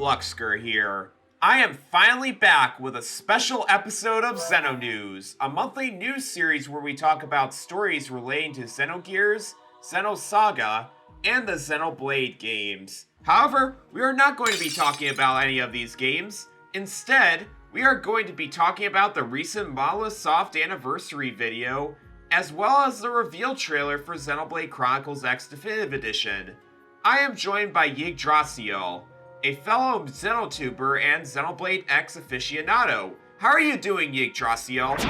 Luxker here. I am finally back with a special episode of Xeno News, a monthly news series where we talk about stories relating to Xenogears, Xenosaga, and the Xenoblade games. However, we are not going to be talking about any of these games. Instead, we are going to be talking about the recent Monolith Soft anniversary video, as well as the reveal trailer for Xenoblade Chronicles X Definitive Edition. I am joined by Yggdrasiel, a fellow Xenotuber and Xenoblade X aficionado. How are you doing, Yggdrasiel?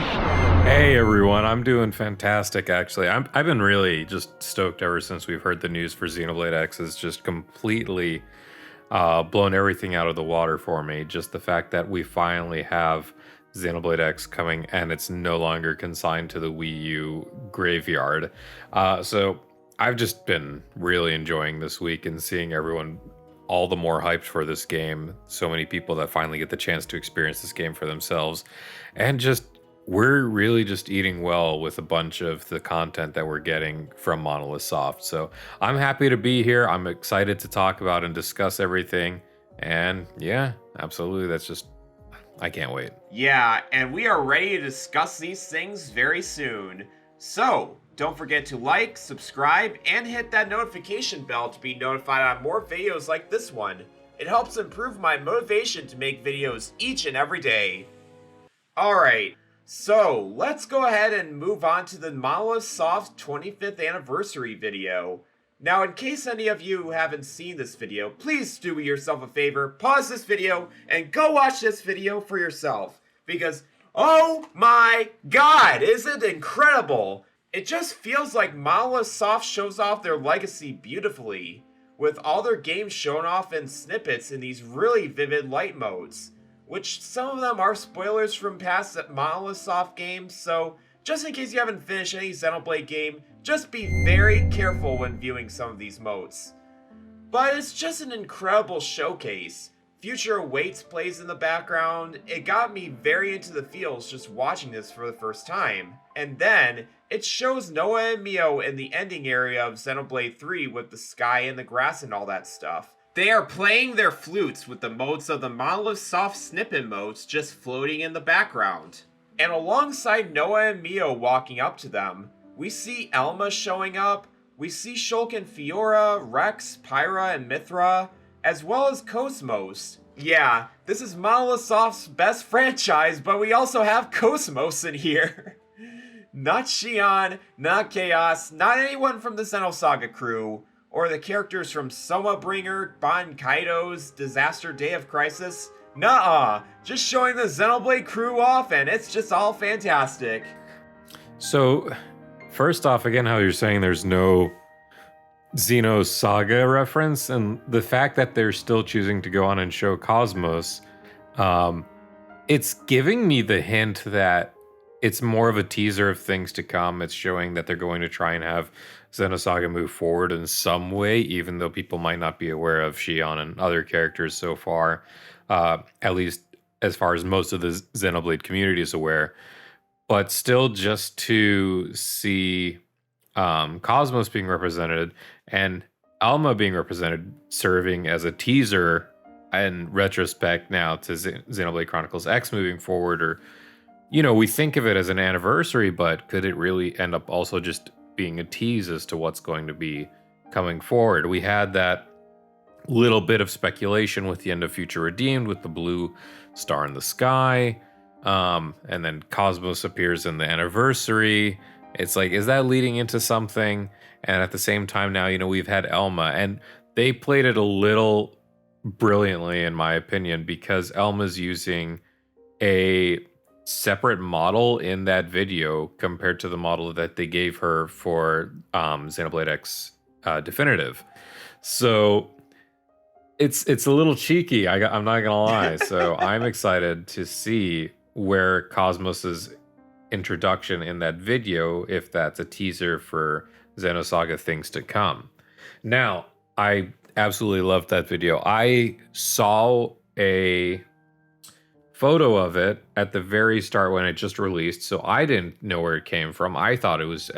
Hey everyone, I'm doing fantastic actually. I've been really just stoked ever since we've heard the news for Xenoblade X. Has just completely blown everything out of the water for me. Just the fact that we finally have Xenoblade X coming and it's no longer consigned to the Wii U graveyard. So I've just been really enjoying this week and seeing everyone all the more hyped for this game. So many people that finally get the chance to experience this game for themselves. And just, we're really just eating well with a bunch of the content that we're getting from Monolith Soft. So I'm happy to be here. I'm excited to talk about and discuss everything. And yeah, absolutely. I can't wait. Yeah, and we are ready to discuss these things very soon. So, don't forget to like, subscribe, and hit that notification bell to be notified on more videos like this one. It helps improve my motivation to make videos each and every day. Alright, so let's go ahead and move on to the Monolith Soft 25th anniversary video. Now, in case any of you haven't seen this video, please do yourself a favor, pause this video, and go watch this video for yourself. Because, oh my god, isn't it incredible? It just feels like Monolith Soft shows off their legacy beautifully, with all their games shown off in snippets in these really vivid light modes, which some of them are spoilers from past Monolith Soft games, so just in case you haven't finished any Xenoblade game, just be very careful when viewing some of these modes. But it's just an incredible showcase. Future Awaits plays in the background. It got me very into the feels just watching this for the first time. And then, it shows Noah and Mio in the ending area of Xenoblade 3 with the sky and the grass and all that stuff. They are playing their flutes with the modes of the Monolith Soft snippet modes just floating in the background. And alongside Noah and Mio walking up to them, we see Elma showing up, we see Shulk and Fiora, Rex, Pyra, and Mithra, as well as Cosmos. Yeah, this is Monolith Soft's best franchise, but we also have Cosmos in here. Not Xion, not Chaos, not anyone from the Xenosaga crew, or the characters from Somabringer, Bon Kaido's Disaster Day of Crisis. Nuh-uh, just showing the Xenoblade crew off and it's just all fantastic. So, first off, again, how you're saying there's no Xenosaga reference, and the fact that they're still choosing to go on and show Cosmos, it's giving me the hint that it's more of a teaser of things to come. It's showing that they're going to try and have Xenosaga move forward in some way, even though people might not be aware of Xion and other characters so far, at least as far as most of the Xenoblade community is aware. But still, just to see Cosmos being represented and Alma being represented, serving as a teaser in retrospect now to Xenoblade Chronicles X moving forward, or we think of it as an anniversary, but could it really end up also just being a tease as to what's going to be coming forward? We had that little bit of speculation with the end of Future Redeemed with the blue star in the sky, and then Cosmos appears in the anniversary. It's like, is that leading into something? And at the same time now, we've had Elma, and they played it a little brilliantly, in my opinion, because Elma's using a separate model in that video compared to the model that they gave her for Xenoblade X Definitive. So it's a little cheeky, I'm not gonna lie. So I'm excited to see where Cosmos's introduction in that video, if that's a teaser for Xenosaga things to come. Now, I absolutely loved that video. I saw a photo of it at the very start when it just released, so I didn't know where it came from. I thought it was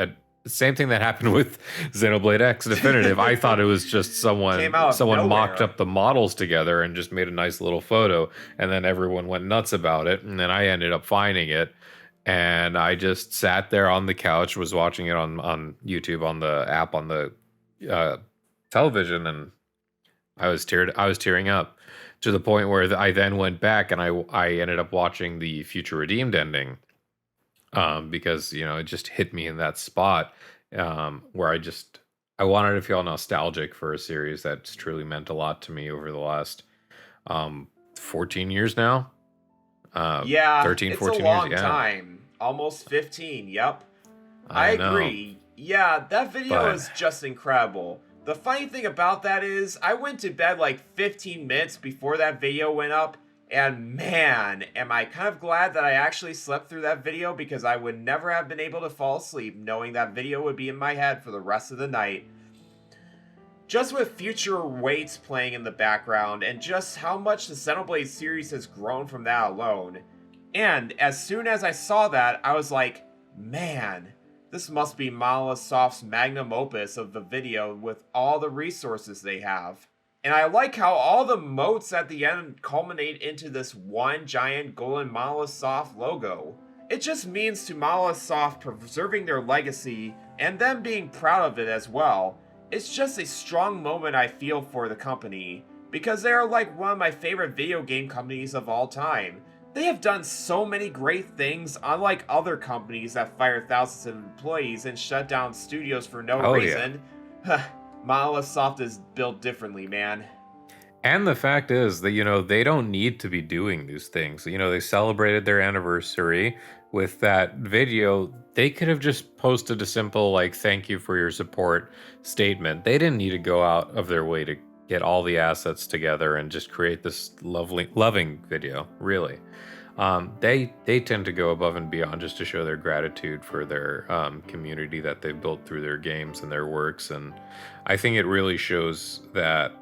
same thing that happened with Xenoblade X Definitive. I thought it was just Came out of someone mocked nowhere. up the models together and just made a nice little photo, and then everyone went nuts about it, and then I ended up finding it, and I just sat there on the couch, was watching it on YouTube on the app on the uh, television, and I was tearing up to the point where I then went back and I ended up watching the Future Redeemed ending, because it just hit me in that spot, where I wanted to feel nostalgic for a series that's truly meant a lot to me over the last 14 years now. Yeah, 13, it's a 14 years, long yeah. time. Almost 15, yep. I I know, agree. Yeah, that video but is just incredible. The funny thing about that is, I went to bed like 15 minutes before that video went up, and man, am I kind of glad that I actually slept through that video, because I would never have been able to fall asleep knowing that video would be in my head for the rest of the night. Just with future weights playing in the background, and just how much the Xenoblade series has grown from that alone. And as soon as I saw that, I was like, man, this must be Monolith Soft's magnum opus of the video with all the resources they have. And I like how all the motes at the end culminate into this one giant golden Monolith Soft logo. It just means to Monolith Soft preserving their legacy and them being proud of it as well. It's just a strong moment I feel for the company, because they are like one of my favorite video game companies of all time. They have done so many great things, unlike other companies that fire thousands of employees and shut down studios for no oh yeah. reason. Monolith Soft is built differently, man. And the fact is that, they don't need to be doing these things. They celebrated their anniversary with that video. They could have just posted a simple, like, thank you for your support statement. They didn't need to go out of their way to get all the assets together and just create this loving video, really. They tend to go above and beyond just to show their gratitude for their community that they've built through their games and their works. And I think it really shows that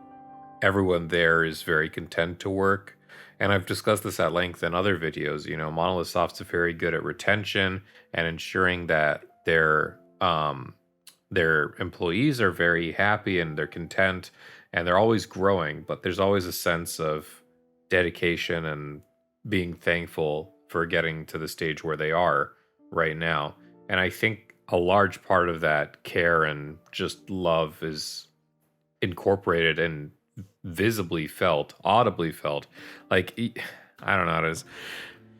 everyone there is very content to work. And I've discussed this at length in other videos. Monolith Soft's very good at retention and ensuring that their employees are very happy and they're content and they're always growing, but there's always a sense of dedication and being thankful for getting to the stage where they are right now. And I think a large part of that care and just love is incorporated and visibly felt, audibly felt. Like, I don't know how it is.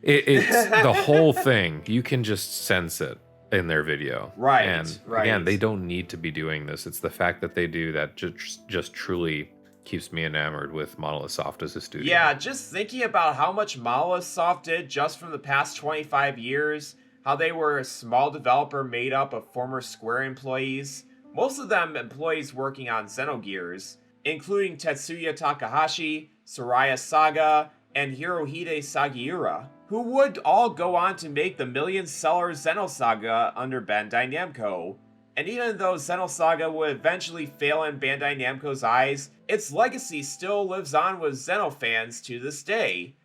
It's the whole thing. You can just sense it in their video. Right, And right. again, they don't need to be doing this. It's the fact that they do that just truly keeps me enamored with Monolith Soft as a studio. Yeah, just thinking about how much Monolith Soft did just from the past 25 years, how they were a small developer made up of former Square employees, most of them employees working on Xenogears, including Tetsuya Takahashi, Soraya Saga, and Hirohide Sagiura, who would all go on to make the million-seller Xenosaga under Bandai Namco. And even though Xenosaga would eventually fail in Bandai Namco's eyes, its legacy still lives on with Xeno fans to this day.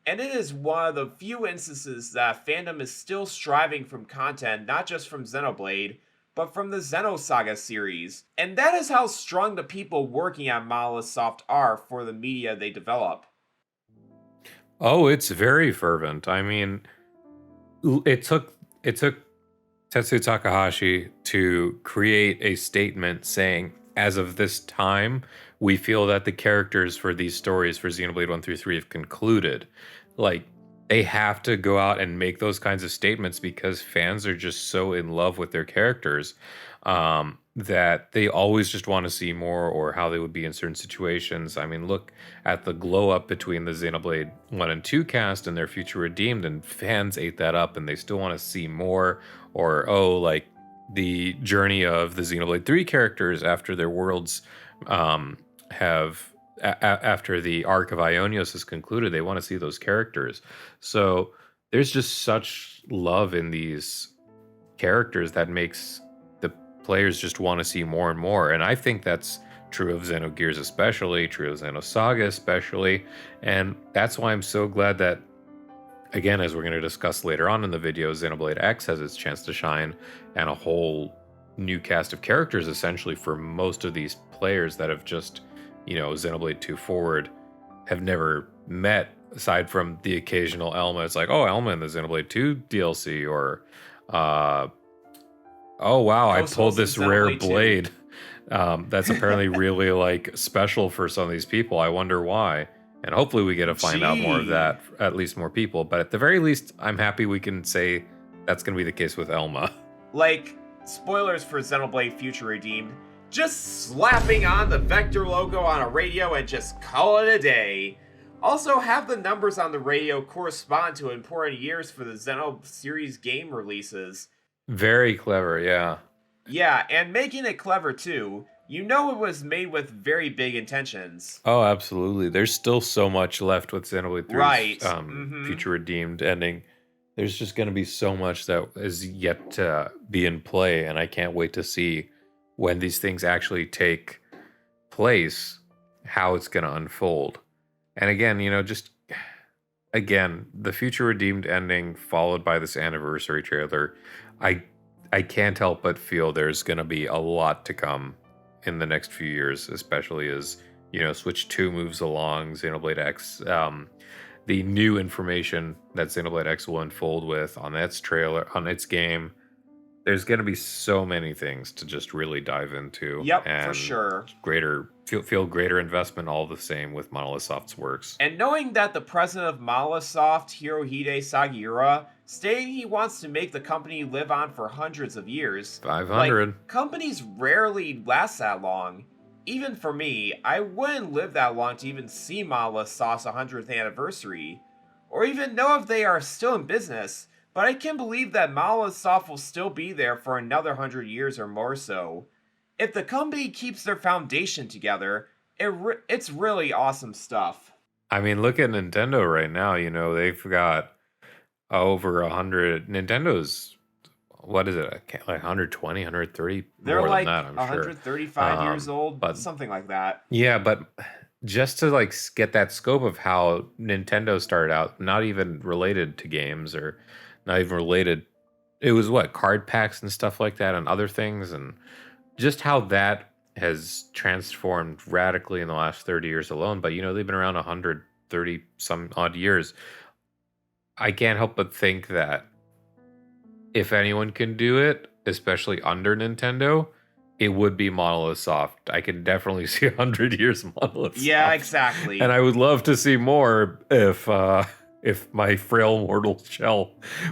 And it is one of the few instances that fandom is still striving from content not just from Xenoblade, but from the Xenosaga series. And that is how strong the people working at Monolith Soft are for the media they develop. Oh, it's very fervent. I mean, it took Tetsuya Takahashi to create a statement saying, as of this time, we feel that the characters for these stories for Xenoblade 1 through 3 have concluded. Like, they have to go out and make those kinds of statements because fans are just so in love with their characters, that they always just want to see more or how they would be in certain situations. I mean, look at the glow up between the Xenoblade 1 and 2 cast and their Future Redeemed, and fans ate that up and they still want to see more. Or, like the journey of the Xenoblade 3 characters after their worlds after the arc of Ionios is concluded, they want to see those characters. So there's just such love in these characters that makes the players just want to see more and more. And I think that's true of Xenogears especially, true of Xenosaga especially. And that's why I'm so glad that, again, as we're going to discuss later on in the video, Xenoblade X has its chance to shine, and a whole new cast of characters essentially for most of these players that have just, Xenoblade 2 forward have never met, aside from the occasional Elma. It's like, oh, Elma in the Xenoblade 2 DLC, or oh wow, I Ghost pulled Souls in this rare Xenoblade 2. blade. That's apparently really like special for some of these people. I wonder why. And hopefully we get to find out more of that, at least more people. But at the very least, I'm happy we can say that's going to be the case with Elma. Like, spoilers for Xenoblade Future Redeemed, just slapping on the Vector logo on a radio and just call it a day. Also, have the numbers on the radio correspond to important years for the Xeno series game releases. Very clever, yeah. Yeah, and making it clever too. You know it was made with very big intentions. Oh, absolutely. There's still so much left with Xenoblade 3's Right. Future Redeemed ending. There's just going to be so much that is yet to be in play, and I can't wait to see when these things actually take place, how it's going to unfold. And again, the Future Redeemed ending followed by this anniversary trailer, I can't help but feel there's going to be a lot to come in the next few years, especially as, Switch 2 moves along, Xenoblade X, the new information that Xenoblade X will unfold with on its trailer, on its game. There's going to be so many things to just really dive into. Yep, and for sure. Feel greater investment all the same with Monolith Soft's works. And knowing that the president of Monolith Soft, Hirohide Sagiura, stating he wants to make the company live on for hundreds of years. 500. Like, companies rarely last that long. Even for me, I wouldn't live that long to even see Monolith Soft's 100th anniversary, or even know if they are still in business. But I can believe that Monolith Soft will still be there for another 100 years or more so. If the company keeps their foundation together, it's really awesome stuff. I mean, look at Nintendo right now. They've got over 100. Nintendo's, what is it? Like 120, 130? They're more like than that, I'm 135 sure. years old, but something like that. Yeah, but just to like get that scope of how Nintendo started out, not even related to games or not even related. It was card packs and stuff like that and other things, and just how that has transformed radically in the last 30 years alone. But, they've been around 130 some odd years. I can't help but think that if anyone can do it, especially under Nintendo, it would be Monolith Soft. I can definitely see 100 years of Monolith Soft. Yeah, exactly. And I would love to see more if my frail mortal shell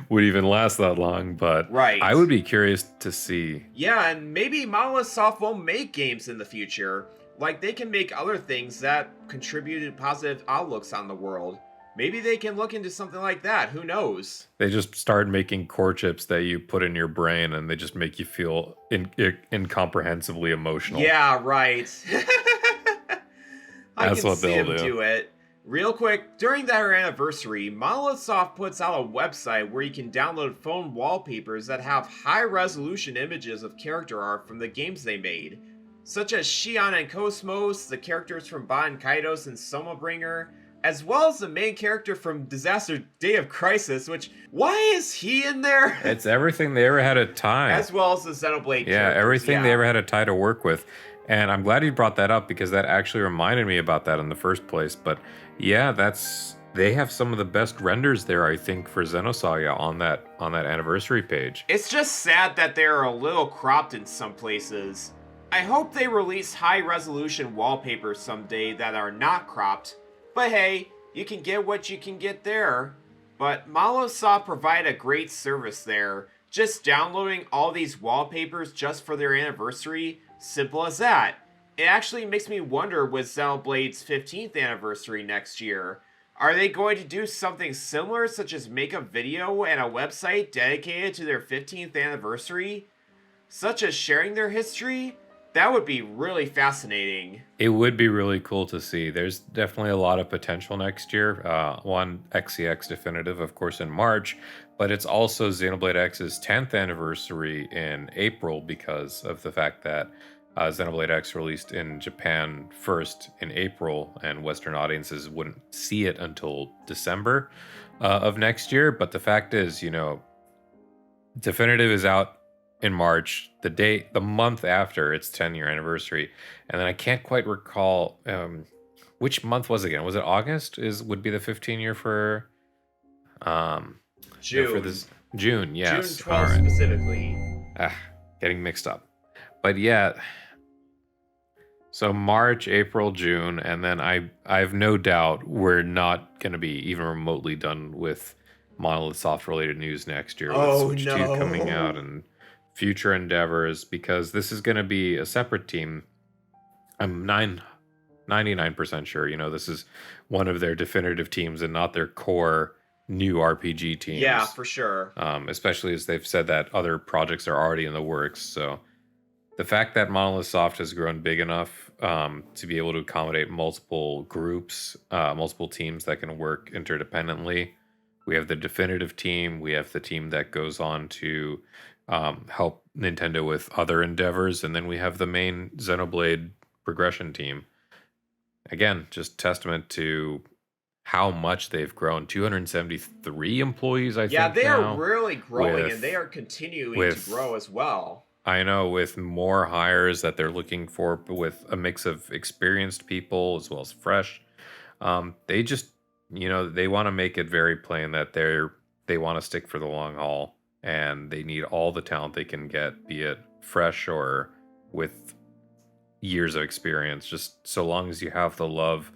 would even last that long, but right. I would be curious to see. Yeah, and maybe Monolith Soft will make games in the future. Like, they can make other things that contribute to positive outlooks on the world. Maybe they can look into something like that. Who knows? They just start making core chips that you put in your brain, and they just make you feel incomprehensibly emotional. Yeah, right. That's what they'll do it. Real quick, during their anniversary, Monolith Soft puts out a website where you can download phone wallpapers that have high-resolution images of character art from the games they made, such as Shion and Cosmos, the characters from Ban Kaitos and Somabringer, as well as the main character from Disaster Day of Crisis, which, why is he in there? It's everything they ever had a tie. As well as the Xenoblade Yeah, characters. everything they ever had a tie to work with. And I'm glad you brought that up because that actually reminded me about that in the first place. But yeah, they have some of the best renders there, I think, for Xenosaga on that anniversary page. It's just sad that they're a little cropped in some places. I hope they release high-resolution wallpapers someday that are not cropped. But hey, you can get what you can get there. But Monolith Soft provide a great service there. Just downloading all these wallpapers just for their anniversary, simple as that. It actually makes me wonder with Xenoblade's 15th anniversary next year. Are they going to do something similar, such as make a video and a website dedicated to their 15th anniversary? Such as sharing their history? That would be really fascinating. It would be really cool to see. There's definitely a lot of potential next year. One, XCX Definitive, of course, in March, but it's also Xenoblade X's 10th anniversary in April because of the fact that Xenoblade X released in Japan first in April, and Western audiences wouldn't see it until December of next year. But the fact is, Definitive is out in March, the month after its 10-year anniversary. And then I can't quite recall which month was it again? Was it August? Would be the 15 year for for June. this June, June yes. All 12th right. specifically. Getting mixed up. But yeah, so March, April, June, and then I have no doubt we're not going to be even remotely done with Monolith Soft related news next year with Switch 2 coming out and future endeavors, because this is going to be a separate team. I'm 99% sure, this is one of their definitive teams and not their core new RPG teams. Yeah, for sure. Especially as they've said that other projects are already in the works. So the fact that Monolith Soft has grown big enough to be able to accommodate multiple groups, multiple teams that can work interdependently. We have the definitive team. We have the team that goes on to help Nintendo with other endeavors. And then we have the main Xenoblade progression team. Again, just testament to how much they've grown. 273 employees, I think. Yeah, they now, are really growing, and they are continuing to grow as well. I know, with more hires that they're looking for, with a mix of experienced people as well as fresh. They just, they want to make it very plain that they want to stick for the long haul, and they need all the talent they can get, be it fresh or with years of experience. Just so long as you have the love,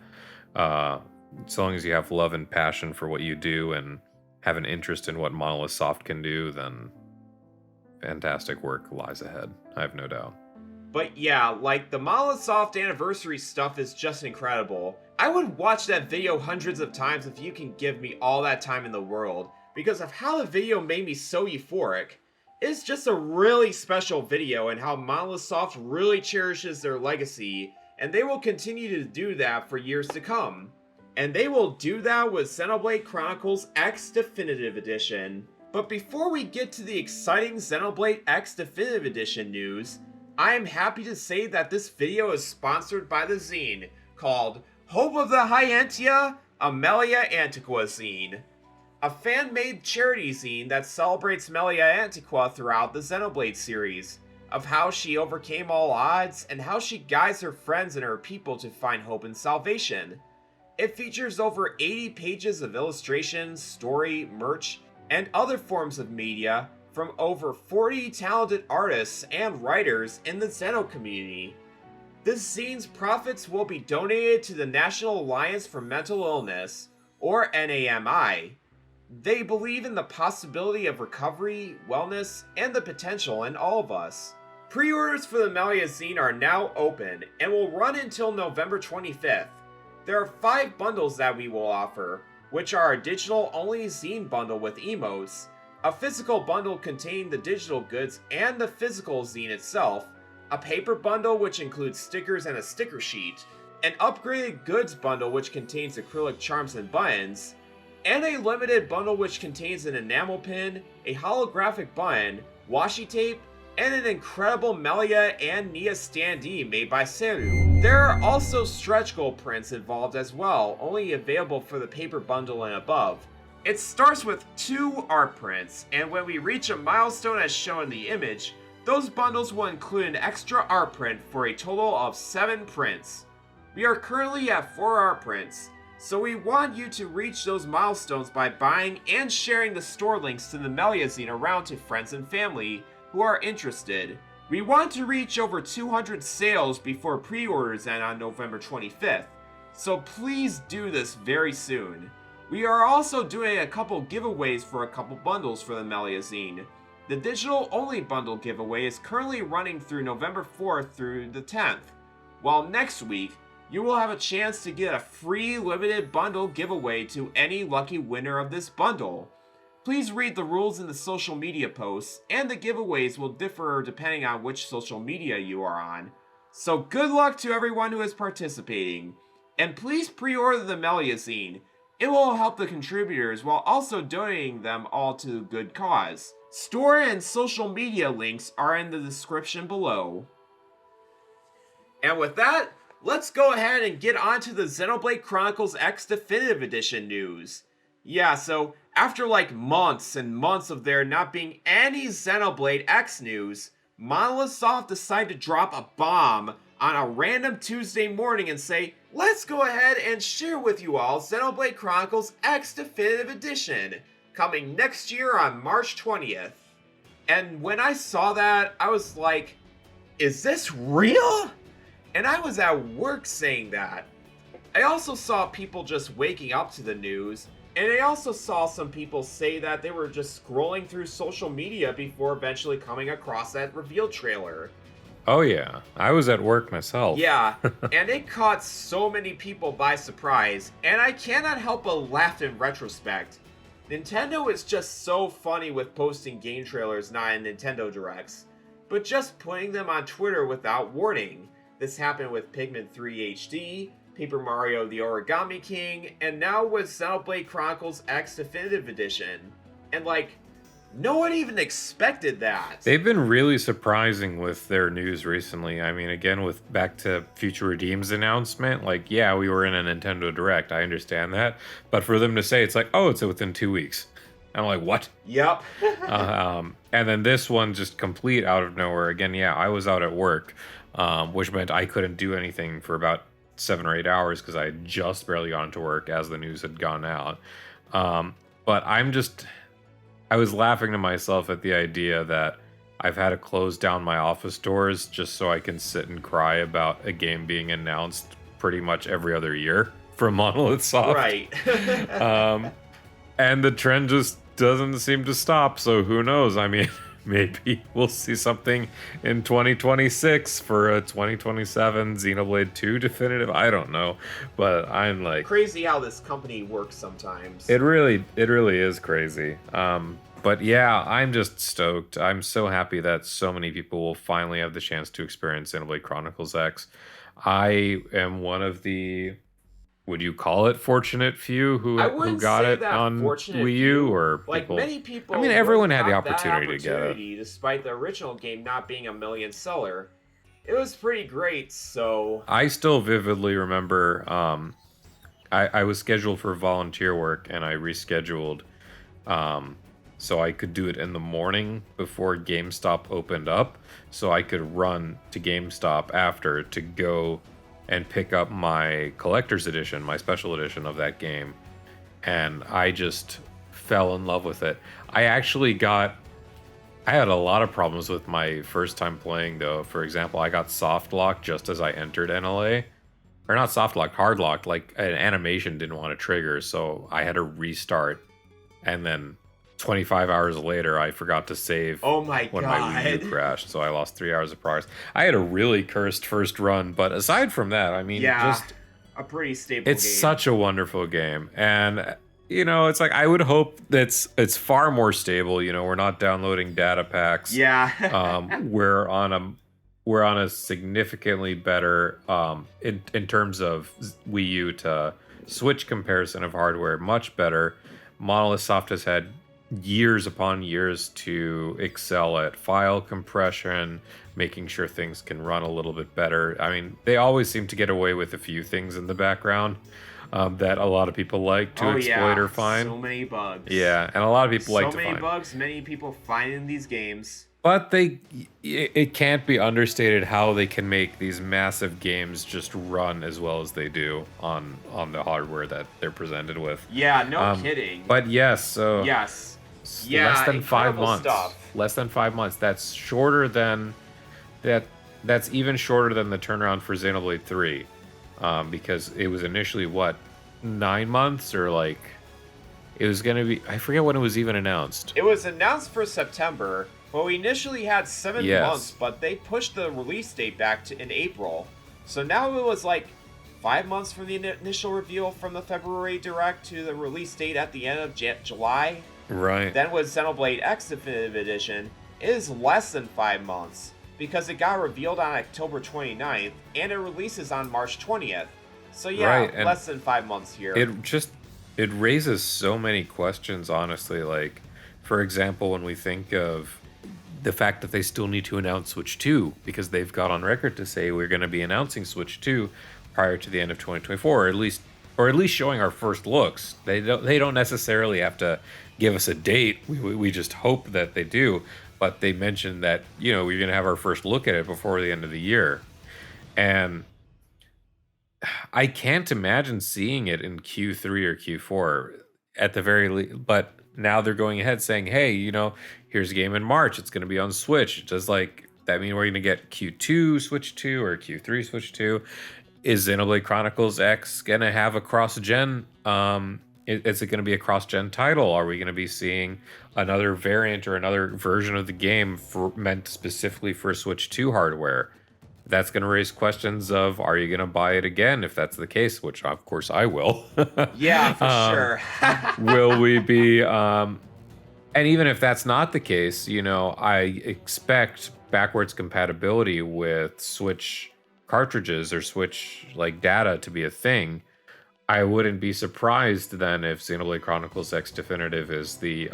so long as you have love and passion for what you do and have an interest in what Monolith Soft can do, then fantastic work lies ahead. I have no doubt. But yeah, like the Monolith Soft anniversary stuff is just incredible. I would watch that video hundreds of times if you can give me all that time in the world, because of how the video made me so euphoric. It's just a really special video, and how Monolith Soft really cherishes their legacy, and they will continue to do that for years to come. And they will do that with Xenoblade Chronicles X Definitive Edition. But before we get to the exciting Xenoblade X Definitive Edition news, I am happy to say that this video is sponsored by the zine called Hope of the Hyantia, a Melia Antiqua zine. A fan-made charity zine that celebrates Melia Antiqua throughout the Xenoblade series, of how she overcame all odds and how she guides her friends and her people to find hope and salvation. It features over 80 pages of illustrations, story, merch, and other forms of media from over 40 talented artists and writers in the Xeno community. This zine's profits will be donated to the National Alliance for Mental Illness, or NAMI. They believe in the possibility of recovery, wellness, and the potential in all of us. Pre-orders for the Melia Zine are now open and will run until November 25th. There are 5 bundles that we will offer, which are a digital-only zine bundle with emotes, a physical bundle containing the digital goods and the physical zine itself, a paper bundle which includes stickers and a sticker sheet, an upgraded goods bundle which contains acrylic charms and buttons, and a limited bundle which contains an enamel pin, a holographic button, washi tape, and an incredible Melia and Nia standee made by Seru. There are also stretch goal prints involved as well, only available for the paper bundle and above. It starts with 2 art prints, and when we reach a milestone as shown in the image, those bundles will include an extra art print for a total of 7 prints. We are currently at 4 art prints, so we want you to reach those milestones by buying and sharing the store links to the Melia Zine around to friends and family who are interested. We want to reach over 200 sales before pre-orders end on November 25th, so please do this very soon. We are also doing a couple giveaways for a couple bundles for the Melia Zine. The digital only bundle giveaway is currently running through November 4th through the 10th, while next week you will have a chance to get a free limited bundle giveaway to any lucky winner of this bundle. Please read the rules in the social media posts, and the giveaways will differ depending on which social media you are on. So good luck to everyone who is participating, and please pre-order the Melia Zine. It will help the contributors while also donating them all to a good cause. Store and social media links are in the description below. And with that, let's go ahead and get on to the Xenoblade Chronicles X Definitive Edition news. Yeah, so After like months and months of there not being any Xenoblade X news, Monolith Soft decided to drop a bomb on a random Tuesday morning and say, let's go ahead and share with you all Xenoblade Chronicles X Definitive Edition, coming next year on March 20th. And when I saw that, I was like, is this real? And I was at work saying that. I also saw people just waking up to the news, and I also saw some people say that they were just scrolling through social media before eventually coming across that reveal trailer. Oh yeah, I was at work myself. Yeah, and it caught so many people by surprise, and I cannot help but laugh in retrospect. Nintendo is just so funny with posting game trailers not in Nintendo Directs, but just putting them on Twitter without warning. This happened with Pikmin 3 HD, Paper Mario the Origami King, and now with Xenoblade Chronicles X Definitive Edition. And like, no one even expected that. They've been really surprising with their news recently. I mean, again, with back to Future Redeem's announcement, like, yeah, we were in a Nintendo Direct. I understand that. But for them to say, it's like, oh, it's within 2 weeks. I'm like, what? Yep. And then this one just complete out of nowhere. Again, yeah, I was out at work, which meant I couldn't do anything for about 7 or 8 hours because I had just barely gone to work as the news had gone out. But I was laughing to myself at the idea that I've had to close down my office doors just so I can sit and cry about a game being announced pretty much every other year from Monolith Soft. Right. And the trend just doesn't seem to stop, so who knows? I mean, maybe we'll see something in 2026 for a 2027 Xenoblade 2 definitive. I don't know, but I'm like, crazy how this company works sometimes. It really is crazy. But yeah, I'm just stoked. I'm so happy that so many people will finally have the chance to experience Xenoblade Chronicles X. I am one of the, would you call it fortunate few who got it on Wii U, or like people? Many people. I mean, everyone had the opportunity to get it, despite the original game not being a million seller. It was pretty great. So I still vividly remember. I was scheduled for volunteer work, and I rescheduled, so I could do it in the morning before GameStop opened up, so I could run to GameStop after to go and pick up my collector's edition, my special edition of that game. And I just fell in love with it. I had a lot of problems with my first time playing, though. For example, I got soft locked just as I entered NLA. Or not soft locked, hard locked. Like, an animation didn't want to trigger, so I had to restart. And then 25 hours later, I forgot to save when my Wii U crashed, so I lost 3 hours of progress. I had a really cursed first run, but aside from that, I mean, just a pretty stable game. It's such a wonderful game, and it's like I would hope that it's far more stable. We're not downloading data packs. Yeah. We're on a significantly better in terms of Wii U to Switch comparison of hardware, much better. Monolith Soft has had years upon years to excel at file compression, making sure things can run a little bit better. I mean, they always seem to get away with a few things in the background that a lot of people like to exploit or find. So many bugs. Yeah, and a lot of people like to find. So many bugs, many people find in these games. But it can't be understated how they can make these massive games just run as well as they do on the hardware that they're presented with. Yeah, no kidding. But yes, so yes. Yeah, less than 5 months. Stuff. Less than 5 months. That's shorter than that. That's even shorter than the turnaround for Xenoblade 3, because it was initially 9 months, or like it was gonna be. I forget when it was even announced. It was announced for September. Well, we initially had 7 months, but they pushed the release date back in April. So now it was like 5 months from the initial reveal from the February Direct to the release date at the end of July. Right. Then with Xenoblade X Definitive Edition, it is less than 5 months, because it got revealed on October 29th, and it releases on March 20th. So yeah, right. Less than 5 months here. It raises so many questions, honestly. Like, for example, when we think of the fact that they still need to announce Switch 2, because they've got on record to say we're going to be announcing Switch 2 prior to the end of 2024, or at least showing our first looks. They don't necessarily have to give us a date. We just hope that they do. But they mentioned that, we're going to have our first look at it before the end of the year. And I can't imagine seeing it in Q3 or Q4 at the very least. But now they're going ahead saying, hey, here's a game in March. It's going to be on Switch. Does that mean we're going to get Q2 Switch 2 or Q3 Switch 2? Is Xenoblade Chronicles X going to have a cross-gen? Is it going to be a cross-gen title? Are we going to be seeing another variant or another version of the game meant specifically for Switch 2 hardware? That's going to raise questions of, are you going to buy it again if that's the case? Which, of course, I will. Yeah, for sure. Will we be... and even if that's not the case, I expect backwards compatibility with Switch cartridges or Switch data to be a thing. I wouldn't be surprised then if Xenoblade Chronicles X Definitive is the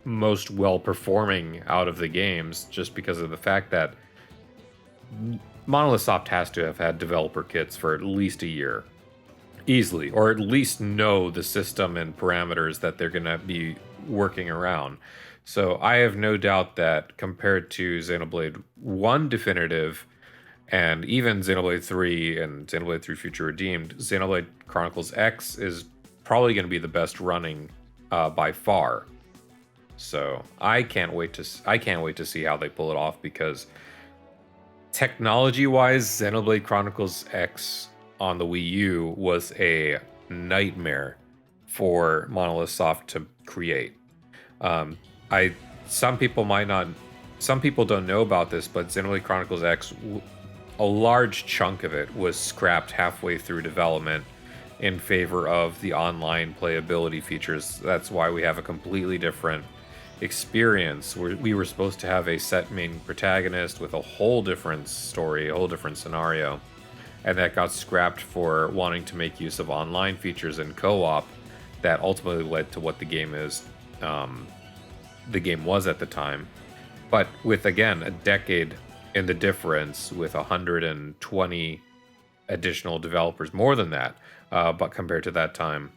most well-performing out of the games, just because of the fact that Monolith Soft has to have had developer kits for at least a year. Easily, or at least know the system and parameters that they're going to be working around. So I have no doubt that compared to Xenoblade 1 Definitive, and even Xenoblade 3 and Xenoblade 3 Future Redeemed, Xenoblade Chronicles X is probably going to be the best running by far. So I can't wait to see how they pull it off, because technology-wise, Xenoblade Chronicles X on the Wii U was a nightmare for Monolith Soft to create. Some people don't know about this, but Xenoblade Chronicles X, a large chunk of it was scrapped halfway through development in favor of the online playability features. That's why we have a completely different experience. We were supposed to have a set main protagonist with a whole different story, a whole different scenario, and that got scrapped for wanting to make use of online features and co-op that ultimately led to what the game is. The game was at the time, but with, again, a decade in the difference, with 120 additional developers, more than that, but compared to that time,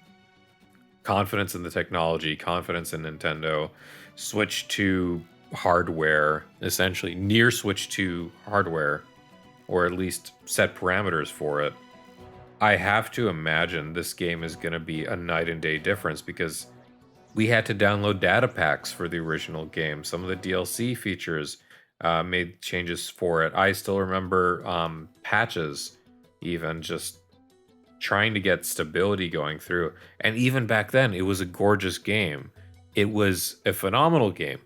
confidence in the technology, confidence in Nintendo, Switch 2 hardware, essentially near Switch 2 hardware, or at least set parameters for it. I have to imagine this game is going to be a night and day difference, because we had to download data packs for the original game. Some of the DLC features made changes for it. I still remember patches, even just trying to get stability going through. And even back then, it was a gorgeous game. It was a phenomenal game.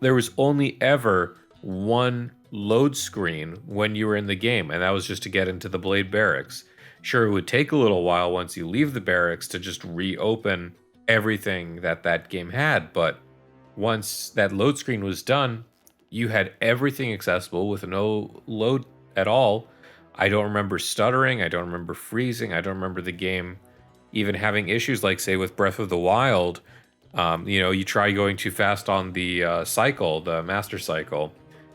There was only ever one load screen when you were in the game, and that was just to get into the Blade Barracks. Sure, it would take a little while once you leave the barracks to just reopen everything that game had, but once that load screen was done, you had everything accessible with no load at all. I don't remember stuttering, I don't remember freezing, I don't remember the game even having issues like, say, with Breath of the Wild. You try going too fast on the cycle, the master cycle,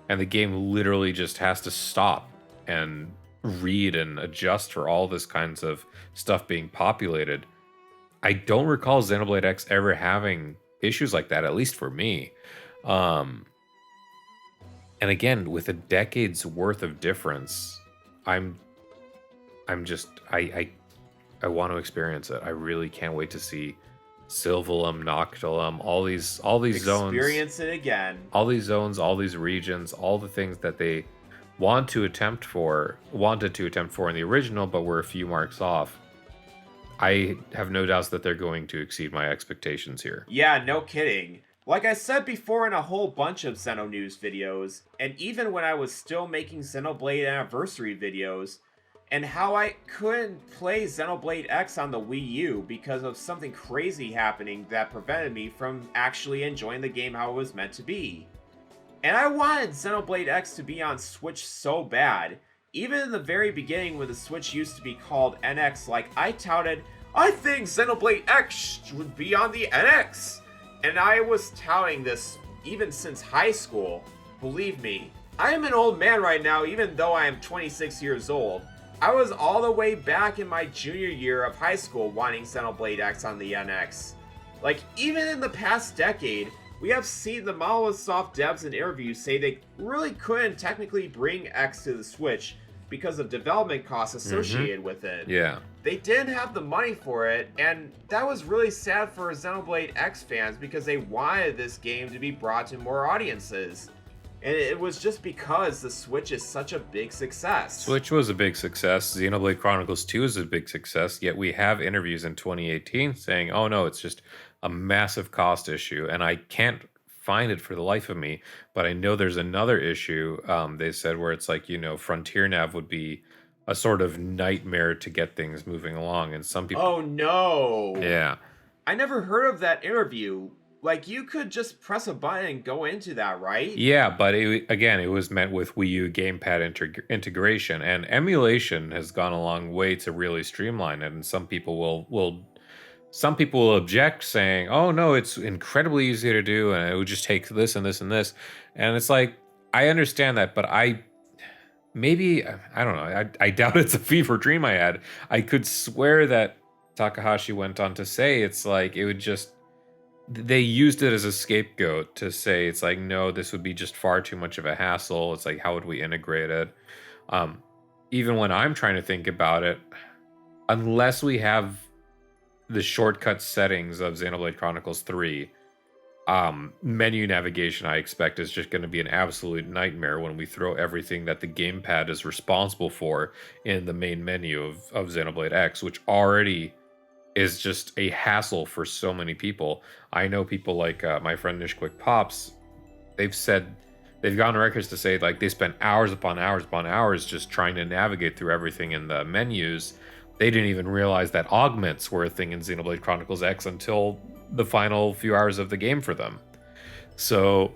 and the game literally just has to stop and read and adjust for all this kinds of stuff being populated. I don't recall Xenoblade X ever having issues like that, at least for me. And again, with a decade's worth of difference, I want to experience it. I really can't wait to see Sylvalum, Noctilum, all these zones. Experience it again. All these zones, all these regions, all the things that they wanted to attempt for in the original, but were a few marks off. I have no doubts that they're going to exceed my expectations here. Yeah, no kidding. Like I said before in a whole bunch of Xeno News videos, and even when I was still making Xenoblade Anniversary videos, and how I couldn't play Xenoblade X on the Wii U because of something crazy happening that prevented me from actually enjoying the game how it was meant to be. And I wanted Xenoblade X to be on Switch so bad. Even in the very beginning when the Switch used to be called NX, I touted, I think Xenoblade X should be on the NX! And I was touting this even since high school. Believe me, I am an old man right now, even though I am 26 years old. I was all the way back in my junior year of high school wanting Xenoblade X on the NX. Like, even in the past decade, we have seen the Monolith Soft devs in interviews say they really couldn't technically bring X to the Switch because of development costs associated with it. Yeah. They didn't have the money for it, and that was really sad for Xenoblade X fans because they wanted this game to be brought to more audiences. And it was just because the Switch is such a big success. Switch was a big success. Xenoblade Chronicles 2 is a big success, yet we have interviews in 2018 saying, oh no, it's just a massive cost issue. And I can't find it for the life of me, but I know there's another issue, they said, where it's like, Frontier Nav would be a sort of nightmare to get things moving along. And some people... Oh no! Yeah. I never heard of that interview. Like, you could just press a button and go into that, right? Yeah, but it was meant with Wii U gamepad integration, and emulation has gone a long way to really streamline it. And some people will object, saying, "Oh no, it's incredibly easy to do, and it would just take this and this and this." And it's like, I understand that, but I don't know. I doubt it's a fever dream I had. I could swear that Takahashi went on to say it's like it would just. They used it as a scapegoat to say it's like, no, this would be just far too much of a hassle. It's like, how would we integrate it? Even when I'm trying to think about it, unless we have the shortcut settings of Xenoblade Chronicles 3, menu navigation, I expect, is just going to be an absolute nightmare when we throw everything that the gamepad is responsible for in the main menu of Xenoblade X, which already is just a hassle for so many people. I know people like my friend Nish Quick Pops, they've gone on records to say like they spent hours upon hours upon hours just trying to navigate through everything in the menus. They didn't even realize that augments were a thing in Xenoblade Chronicles X until the final few hours of the game for them. So...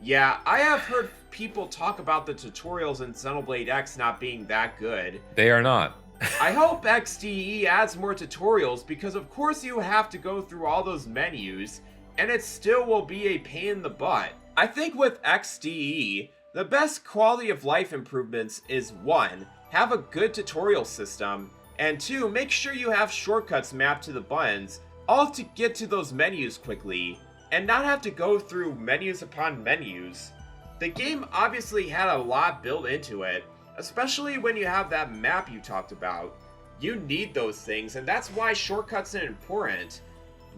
Yeah, I have heard people talk about the tutorials in Xenoblade X not being that good. They are not. I hope XDE adds more tutorials because of course you have to go through all those menus and it still will be a pain in the butt. I think with XDE, the best quality of life improvements is 1. Have a good tutorial system, and 2. Make sure you have shortcuts mapped to the buttons, all to get to those menus quickly, and not have to go through menus upon menus. The game obviously had a lot built into it, especially when you have that map you talked about. You need those things, and that's why shortcuts are important.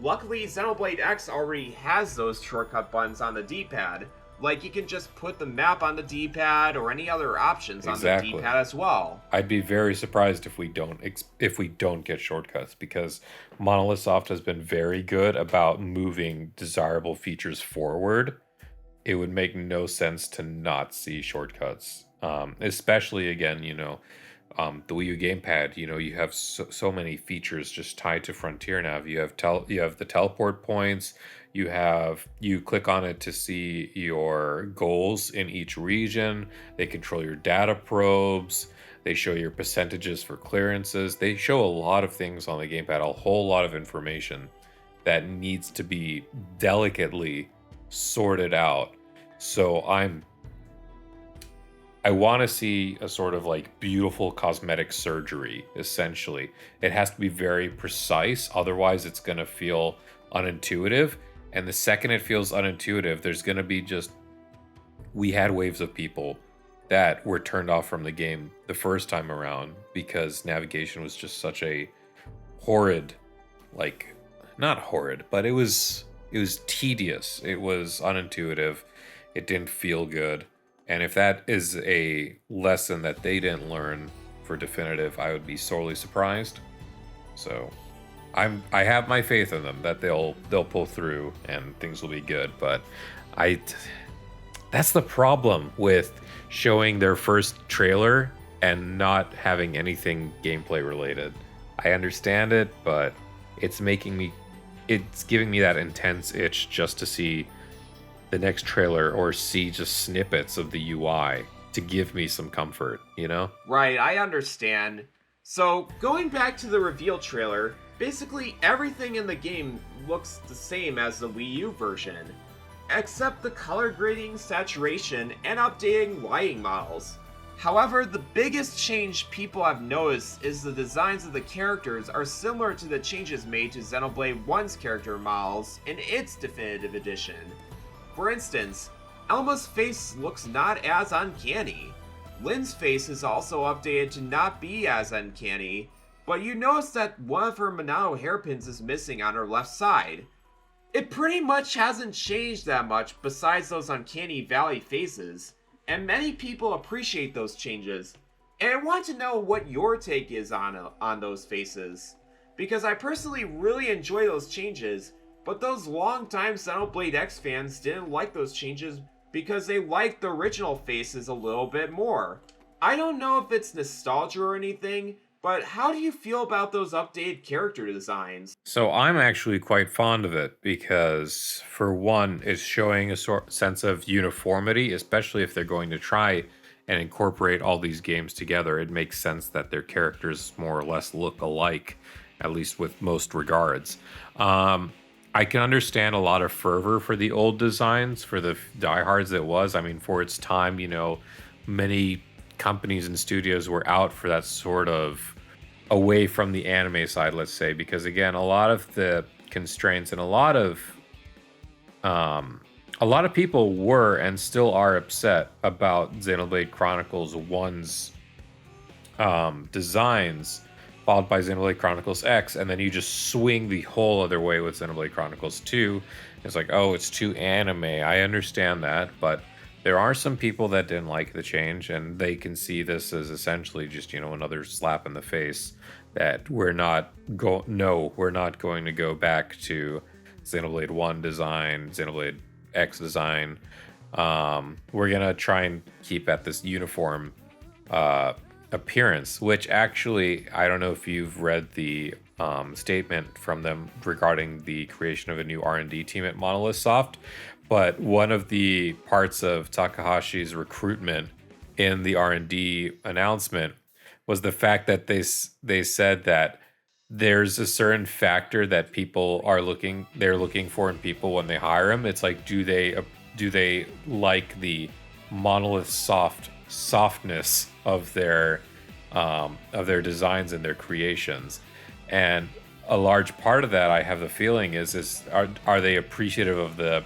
Luckily, Xenoblade X already has those shortcut buttons on the D-pad. Like, you can just put the map on the D-pad or any other options on the D-pad as well. I'd be very surprised if we don't get shortcuts, because Monolith Soft has been very good about moving desirable features forward. It would make no sense to not see shortcuts. Especially again, the Wii U gamepad, you have so many features just tied to Frontier Nav. You have the teleport points, you click on it to see your goals in each region. They control your data probes, they show your percentages for clearances. They show a lot of things on the gamepad, a whole lot of information that needs to be delicately sorted out. So I want to see a sort of like beautiful cosmetic surgery, essentially. It has to be very precise, otherwise it's going to feel unintuitive. And the second it feels unintuitive, there's going to be we had waves of people that were turned off from the game the first time around because navigation was just such a horrid, not horrid, but it was tedious. It was unintuitive. It didn't feel good. And if that is a lesson that they didn't learn for definitive, I would be sorely surprised. So I have my faith in them that they'll pull through and things will be good. But that's the problem with showing their first trailer and not having anything gameplay related. I understand it, but it's giving me that intense itch just to see the next trailer or see just snippets of the UI to give me some comfort, Right, I understand. So, going back to the reveal trailer, basically everything in the game looks the same as the Wii U version, except the color grading, saturation, and updating lighting models. However, the biggest change people have noticed is the designs of the characters are similar to the changes made to Xenoblade 1's character models in its definitive edition. For instance, Elma's face looks not as uncanny. Lynn's face is also updated to not be as uncanny, but you notice that one of her Monado hairpins is missing on her left side. It pretty much hasn't changed that much besides those uncanny valley faces, and many people appreciate those changes. And I want to know what your take is on those faces, because I personally really enjoy those changes, but those longtime Xenoblade X fans didn't like those changes because they liked the original faces a little bit more. I don't know if it's nostalgia or anything, but how do you feel about those updated character designs? So I'm actually quite fond of it because, for one, it's showing a sense of uniformity, especially if they're going to try and incorporate all these games together. It makes sense that their characters more or less look alike, at least with most regards. I can understand a lot of fervor for the old designs, for the diehards it was. I mean, for its time, many companies and studios were out for that sort of away from the anime side, let's say, because again, a lot of the constraints and a lot of people were and still are upset about Xenoblade Chronicles 1's designs, followed by Xenoblade Chronicles X, and then you just swing the whole other way with Xenoblade Chronicles 2. It's like, oh, it's too anime. I understand that, but there are some people that didn't like the change, and they can see this as essentially just, another slap in the face that we're not going to go back to Xenoblade 1 design, Xenoblade X design. We're going to try and keep at this uniform appearance, which actually, I don't know if you've read the statement from them regarding the creation of a new R&D team at Monolith Soft, but one of the parts of Takahashi's recruitment in the R&D announcement was the fact that they said that there's a certain factor that they're looking for in people when they hire them. It's like, do they like the Monolith softness of their designs and their creations? And a large part of that, I have the feeling, is are they appreciative of the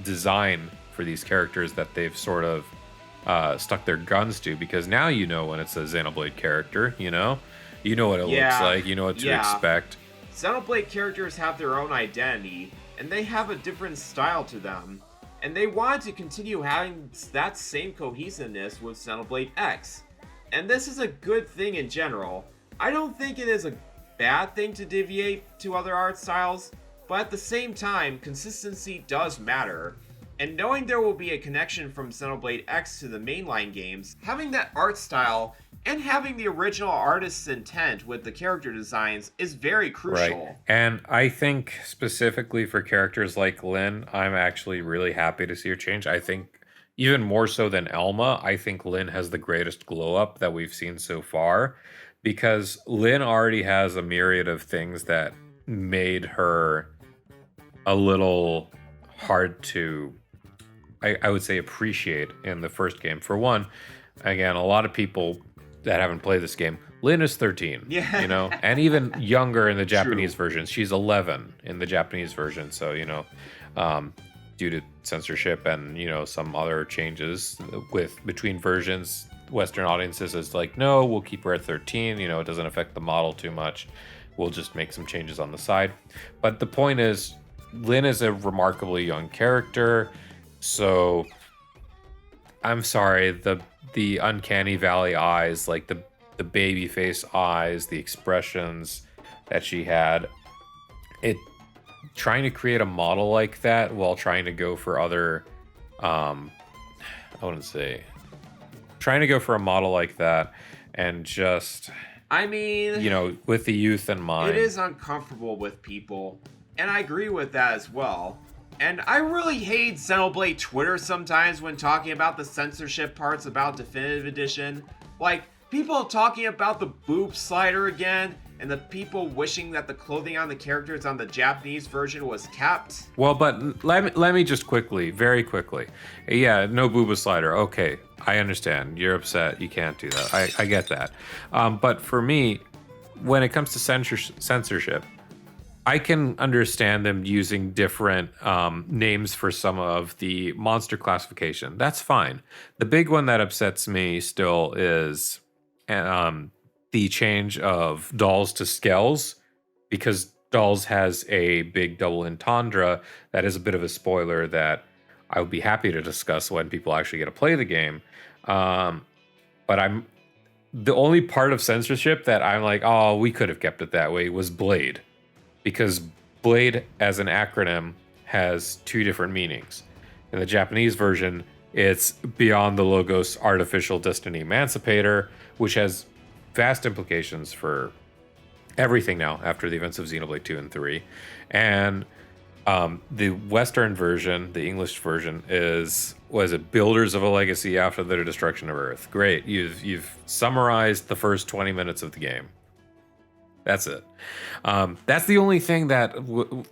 design for these characters that they've sort of stuck their guns to? Because now when it's a Xenoblade character, you know what it looks like, you know what to expect. Xenoblade characters have their own identity, and they have a different style to them, and they wanted to continue having that same cohesiveness with Xenoblade X. And this is a good thing in general. I don't think it is a bad thing to deviate to other art styles, but at the same time, consistency does matter. And knowing there will be a connection from Xenoblade X to the mainline games, having that art style and having the original artist's intent with the character designs is very crucial. Right. And I think specifically for characters like Lynn, I'm actually really happy to see her change. I think even more so than Elma, I think Lynn has the greatest glow up that we've seen so far, because Lynn already has a myriad of things that made her a little hard to, I would say, appreciate in the first game. For one, again, a lot of people that haven't played this game, Lynn is 13, and even younger in the Japanese version. She's 11 in the Japanese version. So, due to censorship and, some other changes between versions, Western audiences is like, no, we'll keep her at 13. It doesn't affect the model too much. We'll just make some changes on the side. But the point is, Lynn is a remarkably young character. So I'm sorry, the uncanny valley eyes, like the baby face eyes, the expressions that she had, trying to create a model like that while trying to go for other trying to go for a model like that and just, with the youth in mind, it is uncomfortable with people, and I agree with that as well. And I really hate Xenoblade Twitter sometimes when talking about the censorship parts about Definitive Edition. Like, people talking about the boob slider again, and the people wishing that the clothing on the characters on the Japanese version was kept. Well, but let me just quickly, very quickly. Yeah, no booba slider. Okay, I understand. You're upset. You can't do that. I get that. But for me, when it comes to censorship, I can understand them using different names for some of the monster classification. That's fine. The big one that upsets me still is the change of dolls to skells, because dolls has a big double entendre that is a bit of a spoiler that I would be happy to discuss when people actually get to play the game. But I'm the only part of censorship that I'm like, oh, we could have kept it that way was Blade, because Blade as an acronym has two different meanings. In the Japanese version, it's Beyond the Logos Artificial Destiny Emancipator, which has vast implications for everything now after the events of Xenoblade 2 and 3. And the Western version, the English version, was it Builders of a Legacy After the Destruction of Earth. Great. You've summarized the first 20 minutes of the game. That's it. That's the only thing that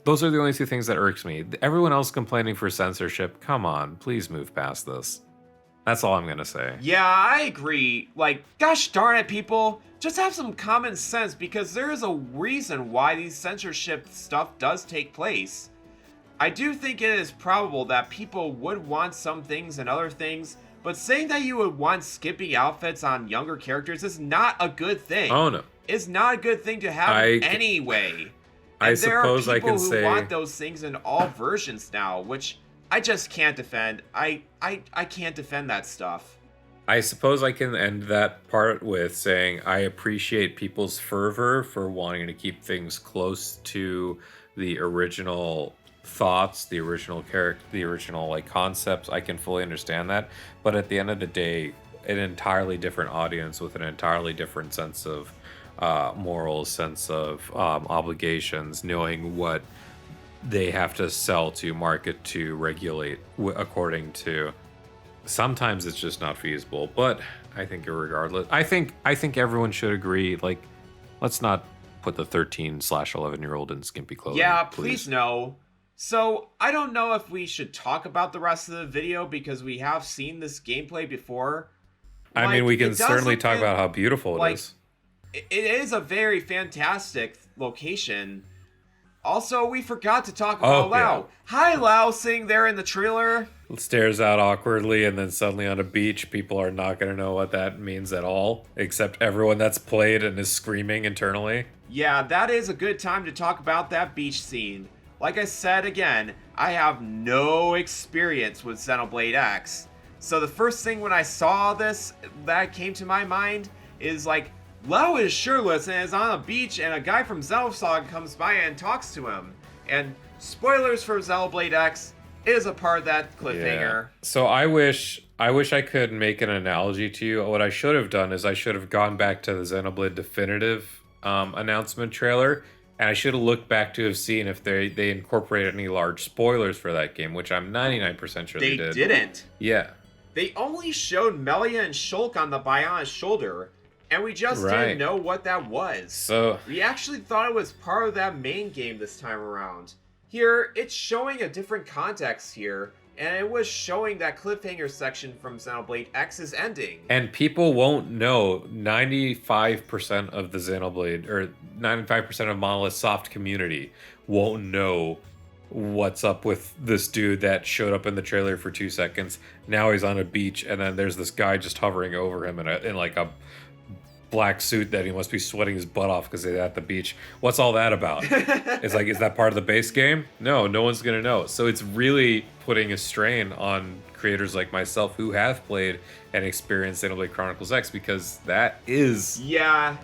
those are the only two things that irks me. Everyone else complaining for censorship, come on, please move past this. That's all I'm going to say. Yeah, I agree. Like, gosh darn it, people. Just have some common sense, because there is a reason why these censorship stuff does take place. I do think it is probable that people would want some things and other things, but saying that you would want skippy outfits on younger characters is not a good thing. Oh, no. It's not a good thing to have anyway. I suppose I can say... There are people who want those things in all versions now, which I just can't defend. I can't defend that stuff. I suppose I can end that part with saying I appreciate people's fervor for wanting to keep things close to the original thoughts, the original character, the original like concepts. I can fully understand that, but at the end of the day, an entirely different audience with an entirely different sense of morals, sense of obligations, knowing what they have to sell to, market to, regulate according to. Sometimes it's just not feasible, but I think regardless, I think everyone should agree. Like, let's not put the 13/11-year-old in skimpy clothing. Yeah, please no. So I don't know if we should talk about the rest of the video because we have seen this gameplay before. I mean, we can certainly talk about how beautiful it is. It is a very fantastic location. Also, we forgot to talk about Lau. Yeah. Hi, Lau, sitting there in the trailer. Stares out awkwardly, and then suddenly on a beach, people are not going to know what that means at all, except everyone that's played and is screaming internally. Yeah, that is a good time to talk about that beach scene. Like I said again, I have no experience with Xenoblade X. So the first thing when I saw this that came to my mind is like, Lau is shirtless and is on a beach, and a guy from Xenoblade comes by and talks to him. And spoilers for Xenoblade X is a part of that cliffhanger. Yeah. So I wish I could make an analogy to you. What I should have done is I should have gone back to the Xenoblade Definitive announcement trailer, and I should have looked back to have seen if they incorporated any large spoilers for that game, which I'm 99% sure they did. They didn't. Yeah. They only showed Melia and Shulk on the Biona's shoulder, and we just didn't know what that was. So we actually thought it was part of that main game this time around. Here, it's showing a different context here, and it was showing that cliffhanger section from Xenoblade X's ending. And people won't know. 95% of the Xenoblade, or 95% of Monolith soft community won't know what's up with this dude that showed up in the trailer for 2 seconds. Now he's on a beach, and then there's this guy just hovering over him in like a black suit that he must be sweating his butt off because they're at the beach. What's all that about? It's like, is that part of the base game? No one's gonna know. So it's really putting a strain on creators like myself who have played and experienced Xenoblade Chronicles X, because that is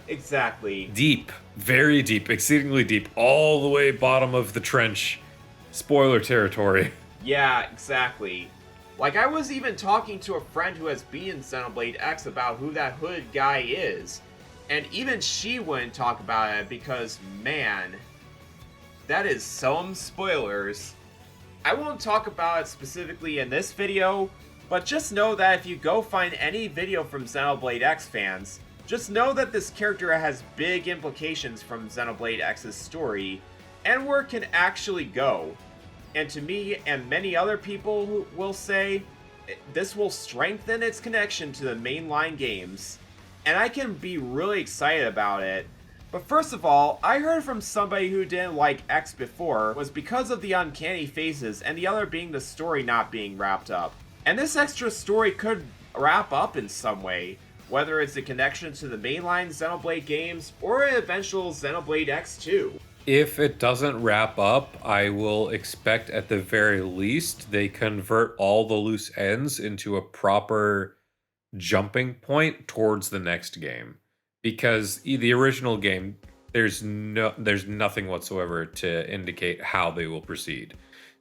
exactly deep, very deep, exceedingly deep, all the way bottom of the trench, spoiler territory. Yeah, exactly. Like, I was even talking to a friend who has beaten Xenoblade X about who that hooded guy is, and even she wouldn't talk about it because, man, that is some spoilers. I won't talk about it specifically in this video, but just know that if you go find any video from Xenoblade X fans, Just know that this character has big implications from Xenoblade X's story, and where it can actually go. And to me, and many other people who will say, this will strengthen its connection to the mainline games. And I can be really excited about it. But first of all, I heard from somebody who didn't like X before was because of the uncanny phases, and the other being the story not being wrapped up. And this extra story could wrap up in some way, whether it's a connection to the mainline Xenoblade games or an eventual Xenoblade X2. If it doesn't wrap up, I will expect at the very least they convert all the loose ends into a proper jumping point towards the next game. Because the original game, there's nothing whatsoever to indicate how they will proceed.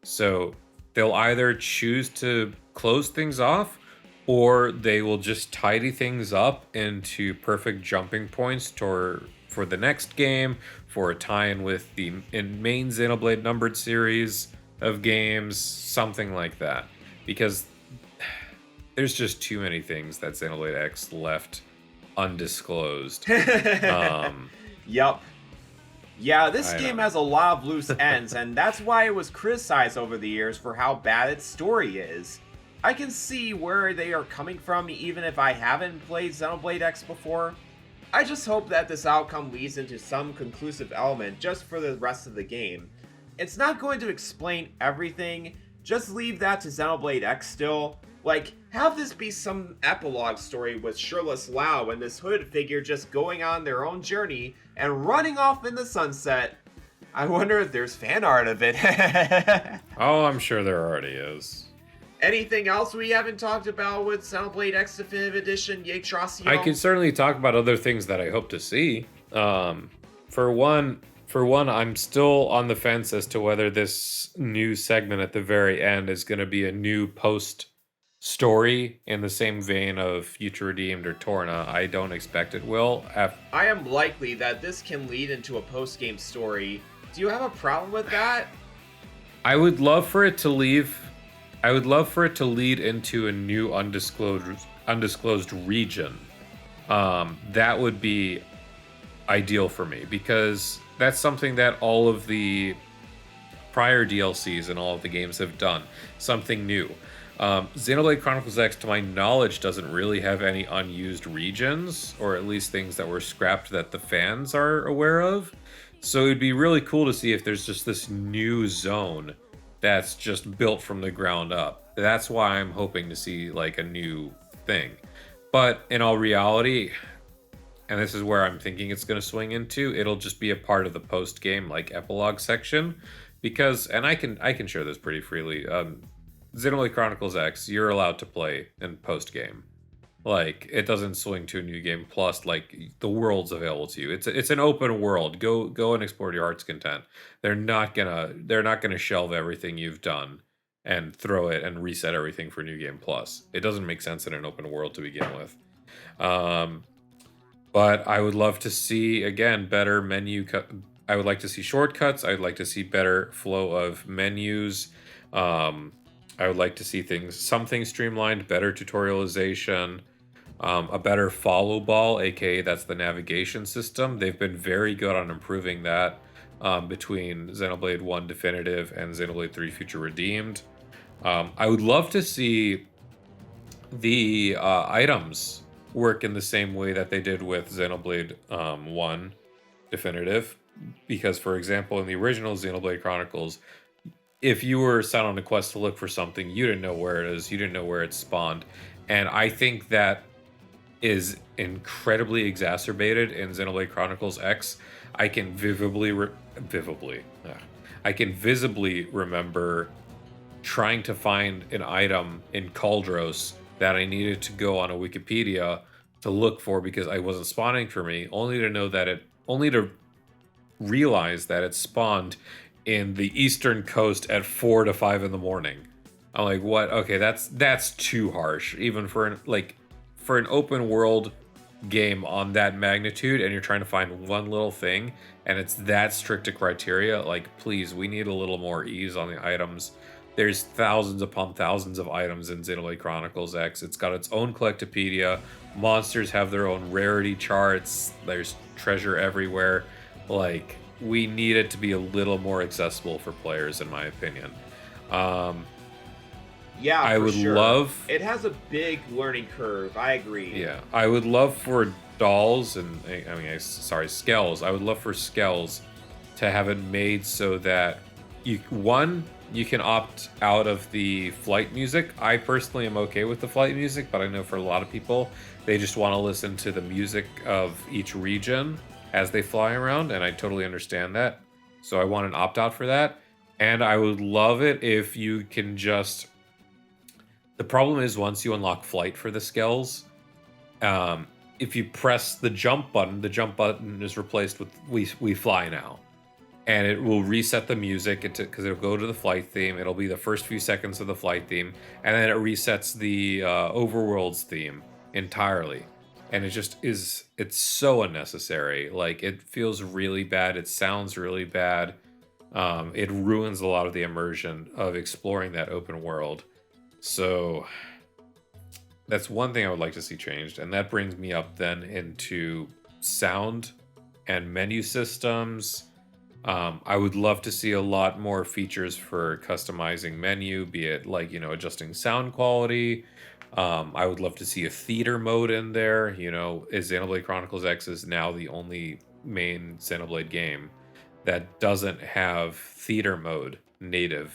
So they'll either choose to close things off, or they will just tidy things up into perfect jumping points for the next game, for a tie-in with the main Xenoblade numbered series of games, something like that. Because there's just too many things that Xenoblade X left undisclosed. Yup. Yeah, this game has a lot of loose ends, and that's why it was criticized over the years for how bad its story is. I can see where they are coming from, even if I haven't played Xenoblade X before. I just hope that this outcome leads into some conclusive element just for the rest of the game. It's not going to explain everything, just leave that to Xenoblade X still. Like, have this be some epilogue story with Shirtless Lao and this hooded figure just going on their own journey and running off in the sunset. I wonder if there's fan art of it. Oh, I'm sure there already is. Anything else we haven't talked about with Xenoblade X Definitive Edition, Yggdrasiel? I can certainly talk about other things that I hope to see. For one, I'm still on the fence as to whether this new segment at the very end is going to be a new post story in the same vein of Future Redeemed or Torna. I don't expect it will. I am likely that this can lead into a post-game story. Do you have a problem with that? I would love for it to lead into a new undisclosed region. That would be ideal for me, because that's something that all of the prior DLCs and all of the games have done. Something new. Xenoblade Chronicles X, to my knowledge, doesn't really have any unused regions, or at least things that were scrapped that the fans are aware of. So it'd be really cool to see if there's just this new zone that's just built from the ground up. That's why I'm hoping to see like a new thing. But in all reality, and this is where I'm thinking it's going to swing into, it'll just be a part of the post game like epilogue section, because, and I can share this pretty freely. Xenoblade Chronicles X, you're allowed to play in post game. Like, it doesn't swing to a new game plus, like, the world's available to you. It's an open world. Go and explore to your heart's content. They're not gonna shelve everything you've done and throw it and reset everything for new game plus. It doesn't make sense in an open world to begin with. But I would love to see, again, better menu I would like to see shortcuts. I'd like to see better flow of menus. I would like to see some things streamlined, better tutorialization, a better follow ball, aka that's the navigation system. They've been very good on improving that between Xenoblade 1 Definitive and Xenoblade 3 Future Redeemed. I would love to see the items work in the same way that they did with Xenoblade 1 Definitive. Because, for example, in the original Xenoblade Chronicles, if you were sent on a quest to look for something, you didn't know where it is, you didn't know where it spawned. And I think that is incredibly exacerbated in Xenoblade Chronicles X. I can visibly remember trying to find an item in Cauldros that I needed to go on a Wikipedia to look for because I wasn't spawning for me, only to realize that it spawned in the eastern coast at 4 to 5 in the morning. I'm like, what? Okay, that's too harsh, even for an open world game on that magnitude, and you're trying to find one little thing, and it's that strict a criteria. Like, please, we need a little more ease on the items. There's thousands upon thousands of items in Xenoblade Chronicles X. It's got its own collectopedia. Monsters have their own rarity charts. There's treasure everywhere. Like, we need it to be a little more accessible for players, in my opinion. Yeah, I would love. It has a big learning curve. I agree. Yeah, I would love for dolls and Skells. I would love for Skells to have it made so that you can opt out of the flight music. I personally am okay with the flight music, but I know for a lot of people, they just want to listen to the music of each region as they fly around, and I totally understand that. So I want an opt out for that, and I would love it if you can just. The problem is once you unlock flight for the Skells, if you press the jump button is replaced with we fly now. And it will reset the music because it'll go to the flight theme. It'll be the first few seconds of the flight theme. And then it resets the Overworlds theme entirely. And it just is, it's so unnecessary. Like, it feels really bad. It sounds really bad. It ruins a lot of the immersion of exploring that open world. So that's one thing I would like to see changed. And that brings me up then into sound and menu systems. I would love to see a lot more features for customizing menu, be it like, adjusting sound quality. I would love to see a theater mode in there. Xenoblade Chronicles X is now the only main Xenoblade game that doesn't have theater mode native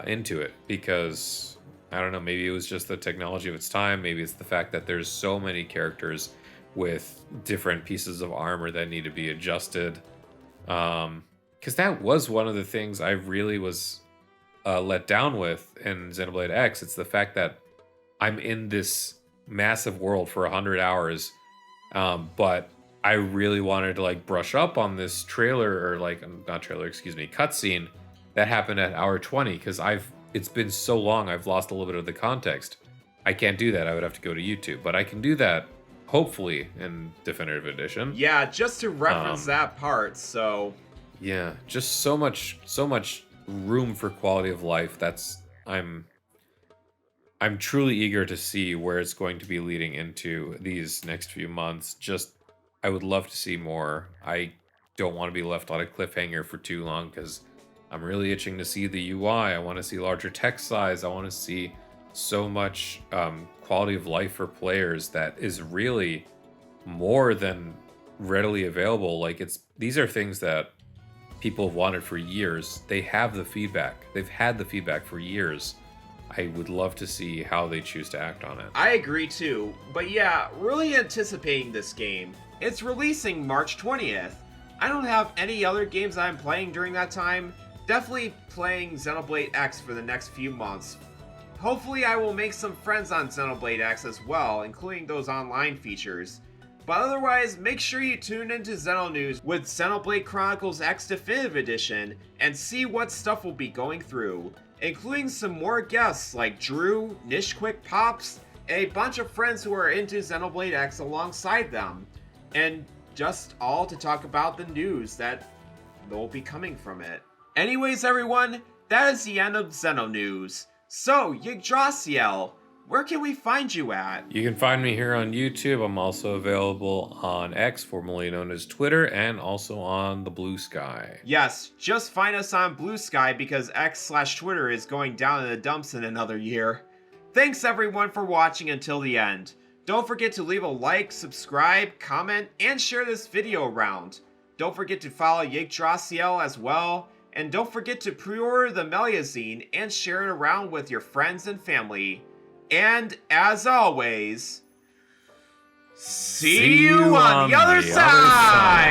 into it, because I don't know, maybe it was just the technology of its time. Maybe it's the fact that there's so many characters with different pieces of armor that need to be adjusted. Because that was one of the things I really was let down with in Xenoblade X. It's the fact that I'm in this massive world for 100 hours, but I really wanted to brush up on this cutscene that happened at hour 20, because it's been so long, I've lost a little bit of the context. I can't do that. I would have to go to YouTube, but I can do that hopefully in Definitive Edition. Yeah, just to reference that part. So yeah, just so much room for quality of life. I'm truly eager to see where it's going to be leading into these next few months. I would love to see more. I don't want to be left on a cliffhanger for too long, because I'm really itching to see the UI. I want to see larger text size. I want to see so much quality of life for players that is really more than readily available. These are things that people have wanted for years. They have the feedback. They've had the feedback for years. I would love to see how they choose to act on it. I agree too. But yeah, really anticipating this game. It's releasing March 20th. I don't have any other games I'm playing during that time. Definitely playing Xenoblade X for the next few months. Hopefully I will make some friends on Xenoblade X as well, including those online features. But otherwise, make sure you tune into Xeno News with Xenoblade Chronicles X Definitive Edition and see what stuff we'll be going through, including some more guests like Drew, Nish Quick Pops, and a bunch of friends who are into Xenoblade X alongside them. And just all to talk about the news that will be coming from it. Anyways, everyone, that is the end of Xeno News. So, Yggdrasiel, where can we find you at? You can find me here on YouTube. I'm also available on X, formerly known as Twitter, and also on the Blue Sky. Yes, just find us on Blue Sky because X/Twitter is going down in the dumps in another year. Thanks everyone for watching until the end. Don't forget to leave a like, subscribe, comment, and share this video around. Don't forget to follow Yggdrasiel as well. And don't forget to pre-order the Melia Zine and share it around with your friends and family. And as always, see you on the other side!